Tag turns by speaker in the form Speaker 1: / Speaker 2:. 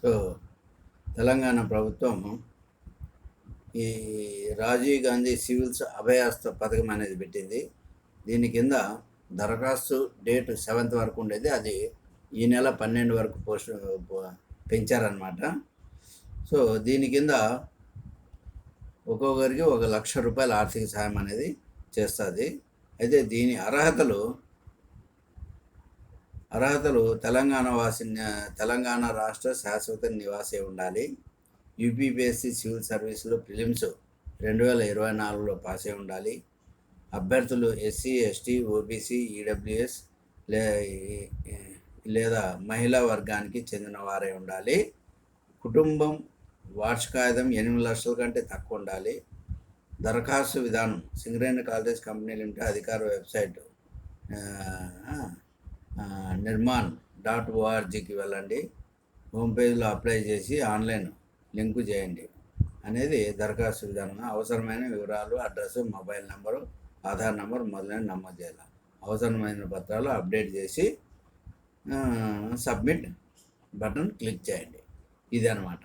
Speaker 1: So Telangana ప్రభుత్వం ఈ Rajiv Gandhi civils అభయాస్త పథకం అనేది పెట్టింది. దీని కింద దరఖాస్తు డేట్ 7th వరకు ఉండేది, అది ఈ నెల 12 వరకు పెంచారనమాట. సో దీని కింద ఒక్కొక్కరికి 1,00,000 రూపాయల ఆర్థిక సాయం అనేది చేస్తుంది. అయితే దీని అర్హతలు తెలంగాణ రాష్ట్ర శాశ్వత నివాసి ఉండాలి. యూపీపీఎస్సీ సివిల్ సర్వీసులో ప్రిలిమ్స్ 2024లో పాస్ అయి ఉండాలి. అభ్యర్థులు ఎస్సీ, ఎస్టీ, ఓబీసీ, ఈడబ్ల్యూఎస్ లేదా మహిళా వర్గానికి చెందిన వారే ఉండాలి. కుటుంబం వార్షిక ఆదాయం 8 లక్షల కంటే తక్కువ ఉండాలి. దరఖాస్తు విధానం సింగరేణి కాలేజ్ కంపెనీ లిమిటెడ్ అధికార వెబ్సైట్ నిర్మాణ్.orgకి వెళ్ళండి. హోమ్ పేజ్లో అప్లై చేసి ఆన్లైన్ లింకు చేయండి అనేది దరఖాస్తు విధానం. అవసరమైన వివరాలు, address, mobile number, Aadhaar number మొదలైన నమోదు చేయాలి. అవసరమైన పత్రాలు అప్డేట్ చేసి సబ్మిట్ బటన్ క్లిక్ చేయండి. ఇది అన్నమాట.